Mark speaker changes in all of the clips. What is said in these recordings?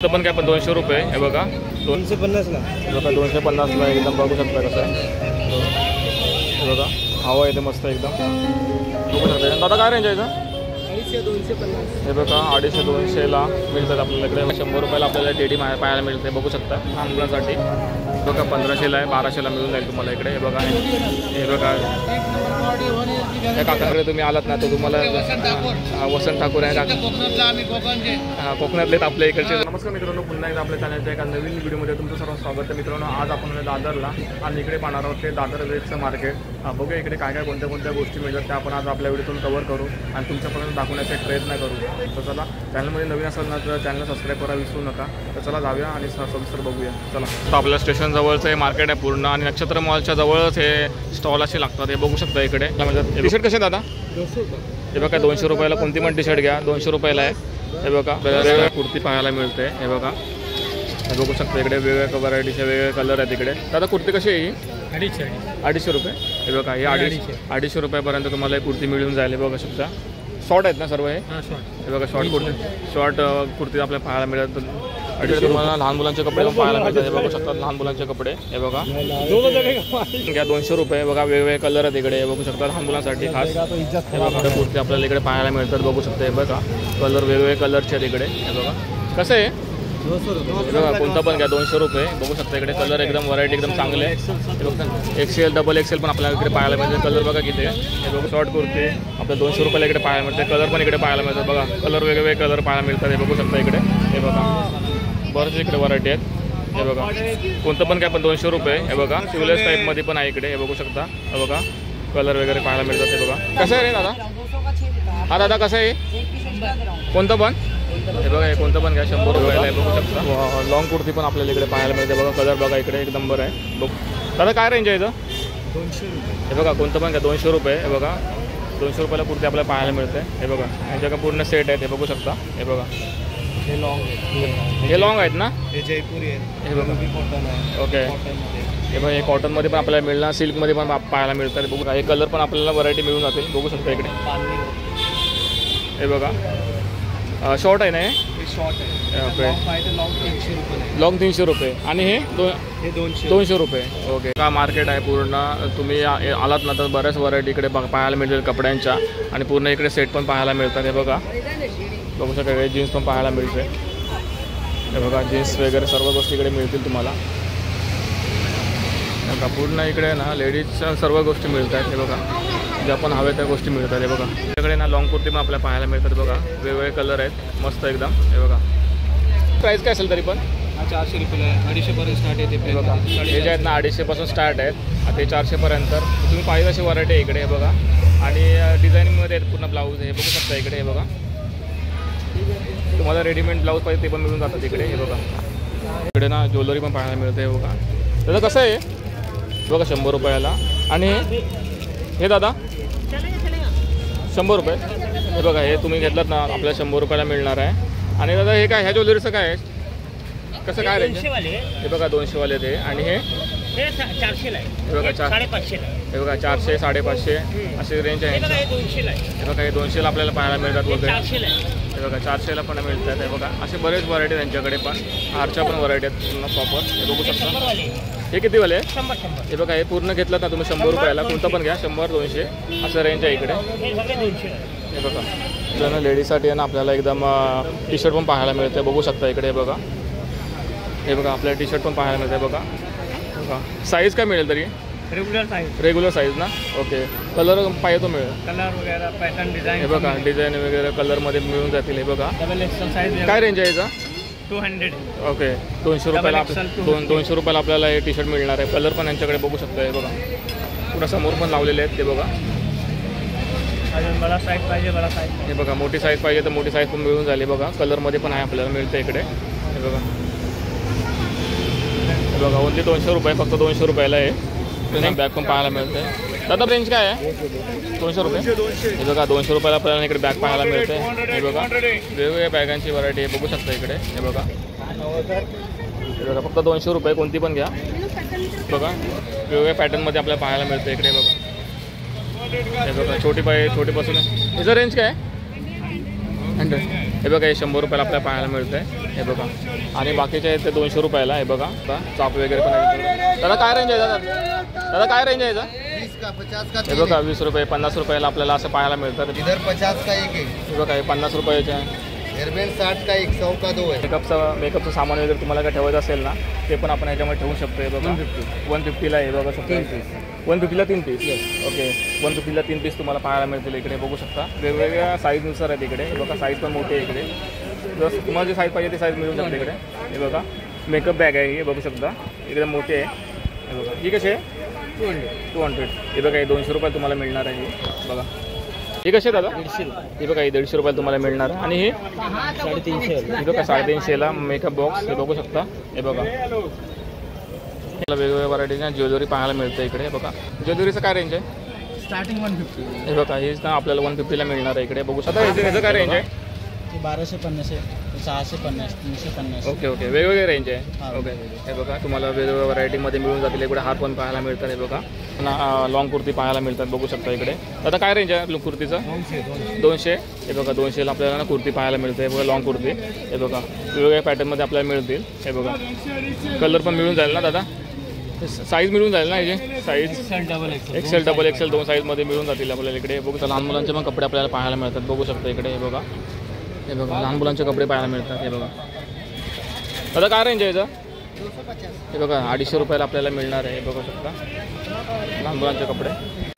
Speaker 1: तर पण काय पण 200 रुपये हे बघा
Speaker 2: 250 ला
Speaker 1: बघा 250 ला एकदम बघू शकता कसं आहे हे बघा हवा येते मस्त एकदम बघू शकता दादा काय रेंज आहे इथं
Speaker 2: 250
Speaker 1: हे बघा 250-200 ला मिळतात आपल्याला इकडे 100 रुपयाला आपल्याला टेडी पाहायला मिळते बघू शकता लहान मुलांसाठी बघा 1500 ला आहे 1200 ला मिळून जाईल तुम्हाला इकडे हे बघा हे बघा त्या काकाकडे तुम्ही आलात ना तर तुम्हाला वसंत ठाकूर आहे कोकणातलेच आपल्या इकडचे नमस्कार मित्रांनो पुन्हा एकदा आपल्या चॅनलच्या एका नवीन व्हिडिओमध्ये तुमचं सर्व स्वागत आहे मित्रांनो आज आपण दादरला आणि इकडे पाहणार आहोत ते दादर वेबचं मार्केट बघूया इकडे काय काय कोणत्या गोष्टी मिळतात त्या आपण आज आपल्या व्हिडिओतून कव्हर करू आणि तुमच्यापर्यंत दाखवण्याचा एक प्रयत्न करू तर चला चॅनलमध्ये नवीन असेल ना तर चॅनल सबस्क्राईब करा विसरू नका तर चला जाऊया आणि सविस्तर बघूया चला तर आपल्या स्टेशन जवळचं हे मार्केट आहे पूर्ण आणि नक्षत्र मॉलच्या जवळच हे स्टॉल असे लागतात हे बघू शकता इकडे टी शर्ट कसे दादा
Speaker 2: 200
Speaker 1: हे बघा 200 रुपयाला कोणती पण टी शर्ट घ्या 200 रुपयाला आहे हे बघा वेगवेगळ्या कुर्ती पाहायला मिळते हे बघा हे बघू शकता इकडे वेगवेगळ्या व्हरायटीचे वेगवेगळे कलर आहेत इकडे दादा कुर्ती कशी आहे ही 250 रुपये हे बघा हे 250 रुपयापर्यंत तुम्हाला ही कुर्ती मिळून जाईल हे बघा शकता शॉर्ट आहेत ना सर्व हे बघा शॉर्ट कुर्ती आपल्याला पाहायला मिळत आणि तुम्हाला लहान मुलांचे कपडे पण पाहायला मिळतात हे बघू शकता लहान मुलांचे कपडे हे बघा घ्या 200 रुपये बघा वेगवेगळे कलर आहेत इकडे बघू शकता लहान मुलांसाठी खास हे बघा कुर्ती आपल्याला इकडे पाहायला मिळतात बघू शकता हे बघा कलर वेगवेगळे कलरचे आहेत इकडे हे बघा कसं आहे बघा कोणता पण घ्या 200 रुपये बघू शकता इकडे कलर एकदम व्हरायटी एकदम चांगले आहे XL डबल XL पण आपल्याला इकडे पाहायला मिळते कलर बघा किती हे बघा शॉर्ट कुर्ती आपल्या 200 रुपयाला इकडे पाहायला मिळते कलर पण इकडे पाहायला मिळतात बघा कलर वेगवेगळे कलर पाहायला मिळतात हे बघू शकता इकडे हे बघा बरेच इकडे व्हरायटी आहेत हे बघा कोणतं पण काय पण 200 रुपये हे बघा शिवलेस टाईपमध्ये पण आहे इकडे हे बघू शकता हे बघा कलर वगैरे पाहायला मिळतात हे बघा कसं आहे रे दादा हा दादा कसं आहे कोणतं पण हे बघा हे कोणतं पण घ्या 100 रुपयाला आहे बघू शकता लॉंग कुर्ती पण आपल्याला इकडे पाहायला मिळते बघा कलर बघा इकडे एक नंबर आहे बघ दादा काय रेंज आहे इथं
Speaker 2: 200
Speaker 1: हे बघा कोणतं पण घ्या 200 रुपये हे बघा 200 रुपयाला कुर्ती आपल्याला पाहायला मिळते हे बघा यांच्याकडे पूर्ण सेट आहेत हे बघू शकता हे बघा
Speaker 2: हे
Speaker 1: लॉंग आहेत ना
Speaker 2: हे जयपुरी आहे
Speaker 1: हे बघा
Speaker 2: कॉटन आहे
Speaker 1: ओके हे बघा हे कॉटनमध्ये पण आपल्याला मिळणार सिल्कमध्ये पण पाहायला मिळतात बघू हे कलर पण आपल्याला व्हरायटी मिळून जातील बघू शकता इकडे हे बघा शॉर्ट आहे ना हे
Speaker 2: शॉर्ट आहे
Speaker 1: ओके
Speaker 2: लॉंग 300 रुपये
Speaker 1: लॉंग 300 रुपये आणि हे 200 रुपये ओके का मार्केट आहे पूर्ण तुम्ही आलात ना तर बऱ्याच व्हरायटी इकडे पाहायला मिळतील कपड्यांच्या आणि पूर्ण इकडे सेट पण पाहायला मिळतात हे बघा बघू शकता जीन्स पण पाहायला मिळते हे बघा जीन्स वगैरे सर्व गोष्टी इकडे मिळतील तुम्हाला बघा पूर्ण इकडे ना लेडीजच्या सर्व गोष्टी मिळतात हे बघा ज्या पण हव्या त्या गोष्टी मिळतात हे बघा इकडे ना लॉंग कुर्ती पण आपल्याला पाहायला मिळतात बघा वेगवेगळे कलर आहेत मस्त एकदम हे बघा प्राईस काय असेल तरी पण
Speaker 2: 400 रुपये 250 स्टार्ट येते
Speaker 1: हे बघा हे जे आहेत ना 250 पासून स्टार्ट आहेत आता 400 पर्यंत तुम्ही पाहिजे अशी व्हरायटी आहे इकडे हे बघा आणि डिझाईनिंगमध्ये आहेत पूर्ण ब्लाऊज हे बघू शकता इकडे हे बघा तुम्हाला रेडीमेड ब्लाऊज पाहिजे ते पण मिळून जातात इकडे हे बघा इकडे ना ज्वेलरी पण पाहायला मिळते हे बघा त्याचं कसं आहे बघा 100 रुपयाला आणि हे दादा 100 रुपये हे बघा हे तुम्ही घेतलात ना आपल्याला 100 रुपयाला मिळणार आहे आणि दादा हे काय ह्या ज्वेलरीचं काय आहे कसं काय रेंज हे बघा 200 वाले ते आणि हे
Speaker 2: 400 ला
Speaker 1: हे बघा 550 हे बघा 400 550 अशी रेंज आहे हे बघा हे 200 ला आपल्याला पाहायला मिळतात वगैरे हे बघा 400 ला पण मिळतात हे बघा असे बरेच व्हरायटी त्यांच्याकडे पण हारच्या पण व्हरायटी आहेत पूर्ण प्रॉपर हे बघू शकता हे किती वाले
Speaker 2: 100
Speaker 1: हे बघा हे पूर्ण घेतलं ना तुम्ही 100 रुपयाला कोणतं पण घ्या 100-200 असं रेंज आहे इकडे हे बघा इकडे लेडीजसाठी आहे ना आपल्याला एकदम टी शर्ट पण पाहायला मिळते बघू शकता इकडे बघा हे बघा आपल्याला टी शर्ट पण पाहायला मिळते बघा बघा साईज काय मिळेल तरी रेग्युलर साईज ना ओके कलर पाहिजे तो मिळेल
Speaker 2: कलर वगैरे पॅटर्न डिझाईन
Speaker 1: हे बघा डिझाईन वगैरे कलरमध्ये मिळून जातील हे बघा काय रेंज आहे याचा
Speaker 2: 200
Speaker 1: ओके 200 रुपयाला 200 रुपयाला आपल्याला हे टी शर्ट मिळणार आहे कलर पण यांच्याकडे बघू शकता हे बघा पुढं समोर पण लावलेले आहेत ते बघा
Speaker 2: मला साईज पाहिजे मला साईज
Speaker 1: हे बघा मोठी साईज पाहिजे तर मोठी साईज पण मिळून झाली बघा कलरमध्ये पण आहे आपल्याला मिळते इकडे हे बघा हे बघा ओनली 200 रुपये फक्त 200 रुपयाला आहे बॅग पण पाहायला मिळते दादा रेंज काय आहे 200 रुपये हे बघा 200 रुपयाला आपल्याला इकडे बॅग पाहायला मिळते हे बघा वेगवेगळ्या बॅगांची व्हरायटी आहे बघू शकता इकडे हे बघा फक्त 200 रुपये कोणती पण घ्या बघा वेगवेगळ्या पॅटर्नमध्ये आपल्याला पाहायला मिळते इकडे बघा हे बघा छोटीपासून ह्याचं रेंज काय आहे 100 हे बघा हे 100 रुपयाला आपल्याला पाहायला मिळतं आहे हे बघा. आणि बाकीचे आहेत ते 200 रुपयाला. हे बघा चाप वगैरे पण आहे. दादा काय रेंज आहे दादा काय रेंज आहे
Speaker 3: 20 का 50 का
Speaker 1: हे बघा 20 रुपये 50 रुपयाला आपल्याला असं पाहायला मिळतं.
Speaker 3: इधर 50 का एक है,
Speaker 1: हे बघा हे 50 रुपयाचे आहे.
Speaker 3: हेयरबैंड 60 का एक, 100 का 2 है.
Speaker 1: मेकअपचं सामान वगैरे तुम्हाला काय ठेवायचं असेल ना ते पण आपण ह्याच्यामध्ये ठेवू शकतो. हे बघा 150ला हे बघा शकतो. 150ला 3 पीस. ओके 150ला 3 पीस तुम्हाला पाहायला मिळतील इकडे बघू शकता. वेगवेगळ्या साईजनुसार आहेत इकडे. हे बघा साईज पण मोठी आहे इकडे. जसं तुम्हाला जे साईज पाहिजे ते साईज मिळून जाते इकडे. हे बघा मेकअप बॅग आहे ही बघू शकता एकदम मोठी आहे. हे बघा ही कशी आहे 200. हे बघा हे 200 रुपये तुम्हाला मिळणार आहे. ही बघा ही कशी आहे दादा
Speaker 2: 150.
Speaker 1: ही बघा ही 150 रुपयाला तुम्हाला मिळणार. आणि ही
Speaker 2: 350.
Speaker 1: हे बघा 350ला मेकअप बॉक्स हे बघू शकता. हे बघा वेगवेगळ्या व्हरायटीच्या ज्वेलरी पाहायला मिळते इकडे. हे बघा ज्वेलरीचं काय रेंज आहे
Speaker 2: स्टार्टिंग 150.
Speaker 1: हे बघा हेच ना आपल्याला 150ला मिळणार आहे इकडे बघू शकता. ह्याचं काय रेंज आहे
Speaker 2: 1250 आहे, 650, 350.
Speaker 1: ओके वेगवेगळे रेंज आहे. ओके हे बघा तुम्हाला वेगवेगळ्या व्हरायटीमध्ये मिळून जातील. इकडे हार पण पाहायला मिळतात. हे बघा पुन्हा लॉंग कुर्ती पाहायला मिळतात बघू शकता इकडे. आता काय रेंज आहे कुर्तीचं 200. हे बघा 200ला आपल्याला ना कुर्ती पाहायला मिळते. हे बघा लॉंग कुर्ती. हे बघा वेगवेगळ्या पॅटर्नमध्ये आपल्याला मिळतील. हे बघा कलर पण मिळून जाईल ना दादा साईज मिळून जाईल ना याचे साईज एक्सेल डबल एक्सेल 2 साईजमध्ये मिळून जातील आपल्याला इकडे. बघू लहान मुलांचे पण कपडे आपल्याला पाहायला मिळतात बघू शकता इकडे. हे बघा लहान मुलांचे कपडे पाहायला मिळतात. हे बघा दादा काय रेंज आहे याचं हे बघा 250 रुपयाला आपल्याला मिळणार आहे. हे बघू शकता लहान मुलांचे कपडे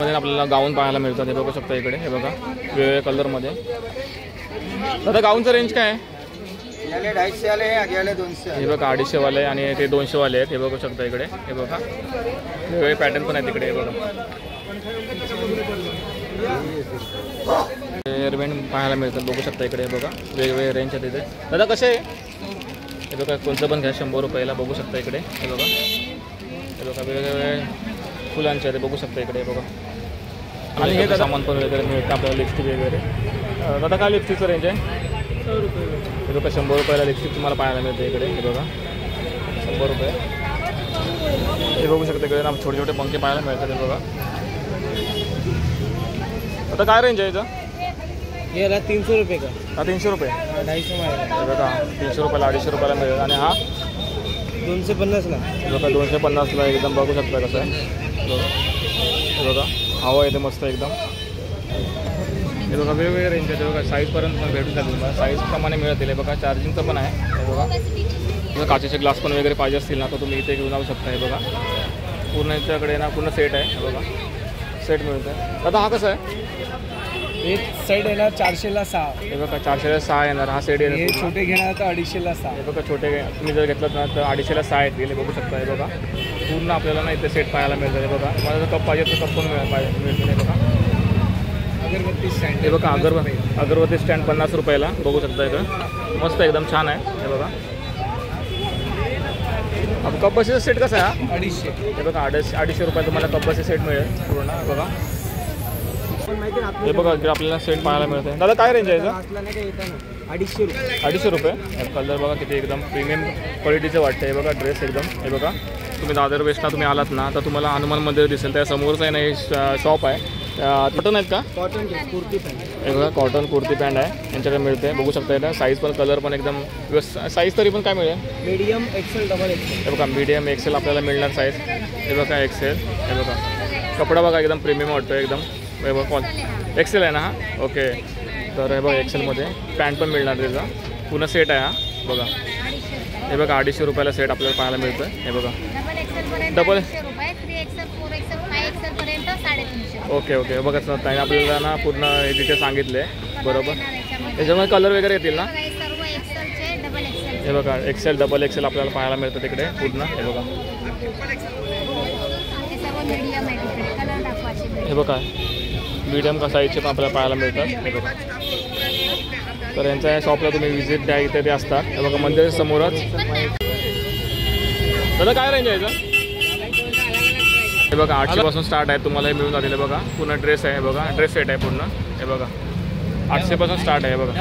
Speaker 1: मध्ये आपल्याला गाऊन पाहायला मिळतात. हे बघू शकता इकडे. हे बघा वेगवेगळ्या कलरमध्ये. दादा गाऊनचं रेंज काय आहे
Speaker 3: 250 वाले है, आगे वाले 200.
Speaker 1: हे बघा 250 वाले आणि ते 200 वाले आहेत. हे बघू शकता इकडे. हे बघा वेगवेगळे पॅटर्न पण आहेत इकडे. हे बघा हेअरबँड पाहायला मिळतात बघू शकता इकडे. हे बघा वेगवेगळे रेंज आहेत इथे. दादा कसे आहे हे बघा कोणतं पण घ्या 100 रुपयाला बघू शकता इकडे. हे बघा वेगवेगळे फुलांचे आहेत बघू शकता इकडे. हे बघा आणि हे सामान पण वगैरे मिळतं आपल्याला लिपस्टिक वगैरे. दादा काय लिपस्टिकचं रेंज आहे
Speaker 2: 100 रुपये.
Speaker 1: हे बघा 100 रुपयाला लिपस्टिक तुम्हाला पाहायला मिळते इकडे. हे बघा 100 रुपये. हे बघू शकता इकडे ना छोटे छोटे पंखे पाहायला मिळतात. हे बघा आता काय रेंज आहे याचं
Speaker 2: ये रहा 300 रुपये का.
Speaker 1: हा 300 रुपये.
Speaker 2: 250 में आएगा.
Speaker 1: हे बघा 300 रुपयाला 250 रुपयाला मिळेल. आणि हा
Speaker 2: 250 ला.
Speaker 1: हे बघा 250ला एकदम बघू शकता कसं आहे. हे बघा हवा येते मस्त एकदम. हे बघा वेगवेगळे रेंज आहे. बघा साईजपर्यंत पण भेटून जातील तुम्हाला साईजप्रमाणे मिळतील. हे बघा चार्जिंगचं पण आहे. हे बघा काचेचे ग्लास पण वगैरे पाहिजे असतील ना तर तुम्ही इथे घेऊन जाऊ शकता. हे बघा पूर्ण याच्याकडे ना पूर्ण सेट आहे. हे बघा सेट मिळतं आहे. आता हा कसं आहे
Speaker 2: एक साईड आहे ना 400ला 6.
Speaker 1: हे बघा 400ला 6 येणार. हा सेट येणार.
Speaker 2: हे छोटे घेणार तर 250ला 6.
Speaker 1: हे बघा छोटे तुम्ही जर घेतलं ना तर 250ला 6 येतील. हे बघू शकता. हे बघा पूर्ण आपल्याला ना इथे सेट पाहायला मिळतं. हे बघा मला जर कप पाहिजे तर कप पण मिळतील. हे बघा
Speaker 2: अगरबत्ती स्टँड.
Speaker 1: हे बघा अगरबत्ती स्टँड 50 रुपयाला बघू शकता. इकडं मस्त एकदम छान आहे. हे बघा कप बसीचा सेट कसा आहे हा
Speaker 2: 250.
Speaker 1: हे बघा 250 रुपये तुम्हाला कप बसी सेट मिळेल पूर्ण. हे बघा हे बघा इकडे आपल्याला सेट पाहायला मिळते. दादा काय रेंज आहे याचा
Speaker 2: 250 रुपये.
Speaker 1: 250 रुपये. कलर बघा किती एकदम प्रीमियम क्वालिटीचं वाटतं. हे बघा ड्रेस एकदम. हे बघा तुम्ही दादर वेस्टला तुम्ही आलात ना तर तुम्हाला हनुमान मंदिर दिसेल. त्या समोरच आहे ना हे शॉप आहे. कॉटन आहेत का
Speaker 2: कॉटन कुर्ती पॅन्ट.
Speaker 1: हे बघा कॉटन कुर्ती पॅन्ट आहे यांच्याकडे मिळते बघू शकता. येतं साईज पण कलर पण एकदम साईज तरी पण काय मिळेल
Speaker 2: मीडियम एक्सेल डबल एक्सेल.
Speaker 1: हे बघा मीडियम एक्सेल आपल्याला मिळणार साईज. हे बघा एक्सेल. हे बघा कपडा बघा एकदम प्रीमियम वाटतो एकदम. हे बघा एक्सेल आहे ना हा ओके. तर हे बघा एक्सेलमध्ये पॅन्ट पण मिळणार त्याचा पूर्ण सेट आहे हा बघा. हे बघा 250 रुपयाला सेट आपल्याला पाहायला मिळतं. हे बघा डबल ओके बघा ताई आपल्याला ना पूर्ण हे तिथे सांगितले बरोबर. त्याच्यामुळे कलर वगैरे येतील ना. हे बघा एक्सेल डबल एक्सेल आपल्याला पाहायला मिळतं तिकडे पूर्ण. हे बघा हे बघा मीडियम का साईजचे पण आपल्याला पाहायला मिळतात. हे बघा तर यांच्या शॉपला तुम्ही व्हिजिट द्या इथे ते असतात. हे बघा मंदिराच्या समोरच. दादा काय रेंज आहे याचं हे बघा 800 पासून स्टार्ट आहे तुम्हाला हे मिळून जातील. बघा पूर्ण ड्रेस आहे. बघा ड्रेस सेट आहे पूर्ण. हे बघा 800 पासून स्टार्ट आहे. बघा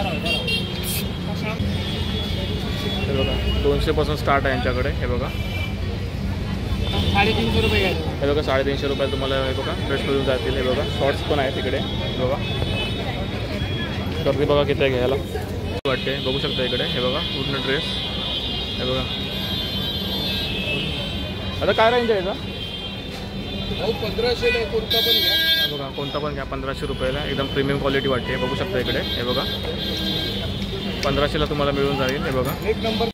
Speaker 1: हे बघा 200 पासून स्टार्ट आहे यांच्याकडे. हे बघा
Speaker 2: 350 रुपये.
Speaker 1: हे बघा 350 रुपये तुम्हाला हे बघा ड्रेस मिळून जातील. हे बघा शॉर्ट्स पण आहे तिकडे. बघा गर्दी बघा किती घ्यायला वाटते बघू शकता इकडे. हे बघा पूर्ण ड्रेस हे बघा. आता काय रेंज आहे याचा?
Speaker 2: 1500 आहे, कोणता पण घ्या.
Speaker 1: हे बघा कोणता पण घ्या 1500 रुपयाला. एकदम प्रीमियम क्वालिटी वाटते. बघू शकता इकडे. हे बघा 1500ला तुम्हाला मिळून जाईल. हे बघा
Speaker 2: एक नंबर.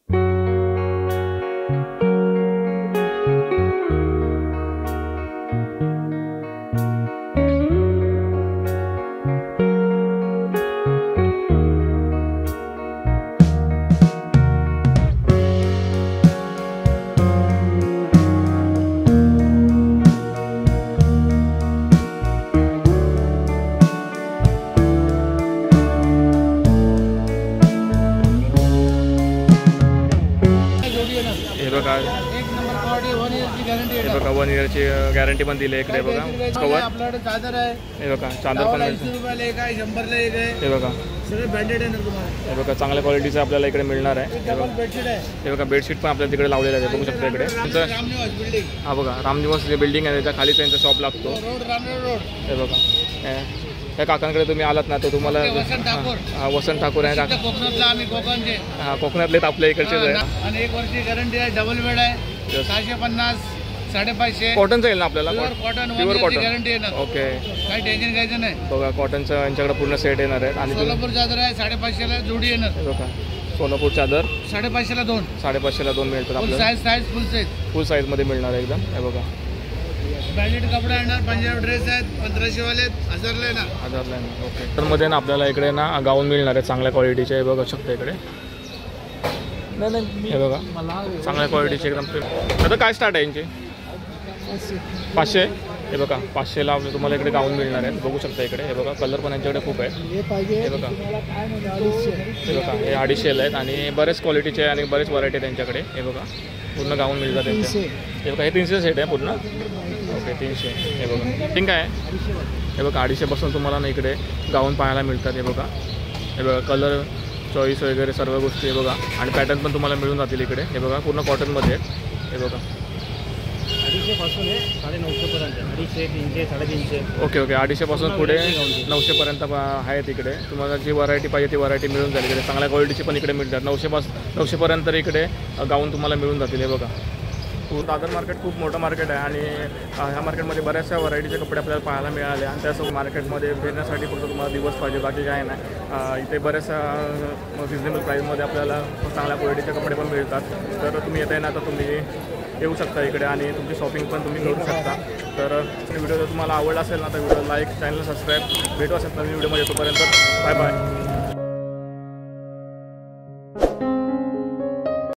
Speaker 1: हे बघा.
Speaker 2: एक नंबर क्वालिटी 1 इयरची गॅरंटी
Speaker 1: हे बघा 1 इयरची गॅरंटी पण दिली इकडे. बघा कवर.
Speaker 2: आपल्याकडे चादर आहे.
Speaker 1: हे बघा चादर पण
Speaker 2: 80 रुपयाला एक आहे, 100ला एक आहे.
Speaker 1: हे बघा.
Speaker 2: सगळे ब्रँडेड आहे ना तुम्हाला.
Speaker 1: हे बघा चांगल्या क्वालिटीचं आपल्याला इकडे मिळणार आहे. हे
Speaker 2: डबल
Speaker 1: बघा.
Speaker 2: बेडशीट आहे.
Speaker 1: हे बघा बेडशीट पण आपल्याला तिकडे लावलेलं आहे. बघू शकता इकडे. त्यांचं
Speaker 2: रामनिवास बिल्डिंग.
Speaker 1: हा बघा रामनिवास जे बिल्डिंग आहे त्याच्या खाली त्यांचा शॉप लागतो.
Speaker 2: Road Ramner road.
Speaker 1: हे बघा त्या काकांकडे तुम्ही आलात ना तर तुम्हाला
Speaker 2: वसंत ठाकूर.
Speaker 1: हा वसंत ठाकूर आहे काका.
Speaker 2: कोकणातला आम्ही कोकणचे.
Speaker 1: हा कोकणातलेच आपल्या इकडचेच आहे.
Speaker 2: आणि 1 वर्षी गॅरंटी आहे. डबल बेड आहे. 650, 550.
Speaker 1: कॉटनचं येईल ना आपल्याला.
Speaker 2: प्युअर कॉटन, 1
Speaker 1: प्युअर
Speaker 2: इयरची
Speaker 1: कॉटन.
Speaker 2: गॅरंटी आहे ना.
Speaker 1: ओके.
Speaker 2: काही टेन्शन घ्यायचं नाही.
Speaker 1: बघा कॉटनचं यांच्याकडे पूर्ण सेट येणार आहे. आणि
Speaker 2: सोलापूर चादर आहे. 550ला जोडी येणार.
Speaker 1: हे बघा सोलापूर चादर
Speaker 2: 550ला 2.
Speaker 1: 550ला 2 मिळतात
Speaker 2: फुल
Speaker 1: आपल्याला.
Speaker 2: साईज फुल साईज.
Speaker 1: फुल साईजमध्ये मिळणार आहे एकदम. हे बघा
Speaker 2: ब्रँडेड कपडे येणार. पंजाब ड्रेस आहेत. 1500 वाले 1000ला येणार.
Speaker 1: 1000ला. ओके. तर मध्ये ना आपल्याला इकडे ना गाऊन मिळणार आहे चांगल्या क्वालिटीचे. हे बघा शकता इकडे. हे बघा चांगल्या क्वालिटीचे एकदम. आता काय स्टार्ट आहे यांची? 500. हे बघा 500ला तुम्हाला इकडे गाऊन मिळणार आहेत. बघू शकता इकडे. हे बघा कलर पण यांच्याकडे खूप आहे. हे बघा. हे बघा हे 250ला आहेत आणि बरेच क्वालिटीचे आणि बरेच व्हरायटी आहे त्यांच्याकडे. हे बघा पूर्ण गाऊन मिळतात त्यांचे. हे बघा हे 300 सेट आहे पूर्ण. ओके 300. हे बघा ठीक आहे. हे बघा 250पासून तुम्हाला ना इकडे गाऊन पाहायला मिळतात. हे बघा. हे बघा कलर चॉईस वगैरे सर्व गोष्टी. हे बघा आणि पॅटर्न पण तुम्हाला मिळून जातील इकडे. हे बघा पूर्ण कॉटनमध्ये आहेत. हे बघा
Speaker 2: 250 पासून आहे 950 पर्यंत. 250, 300, 350.
Speaker 1: ओके ओके 250पासून पुढे 900पर्यंत आहेत इकडे. तुम्हाला जी व्हरायटी पाहिजे ती व्हरायटी मिळून जाईल इकडे. चांगल्या क्वालिटीची पण इकडे मिळतात. 900पर्यंत इकडे गाऊन तुम्हाला मिळून जातील. हे बघा दादर मार्केट खूप मोठं मार्केट आहे आणि ह्या मार्केटमध्ये बऱ्याचशा व्हरायटीचे कपडे आपल्याला पाहायला मिळाले. आणि त्यासोबत मार्केटमध्ये फिरण्यासाठी फक्त तुम्हाला दिवस पाहिजे, बाकी काय नाही. इथे बऱ्याचशा रिजनेबल प्राईसमध्ये आपल्याला चांगल्या क्वालिटीचे कपडे पण मिळतात. तर तुम्ही येता ना तर तुम्ही येऊ शकता इकडे आणि तुमची शॉपिंग पण तुम्ही करू शकता. तर व्हिडिओ जर तुम्हाला आवडला असेल ना तर व्हिडिओ लाईक, चॅनल सबस्क्राईब. भेटू असेल नवीन व्हिडिओमध्ये. तोपर्यंत बाय बाय.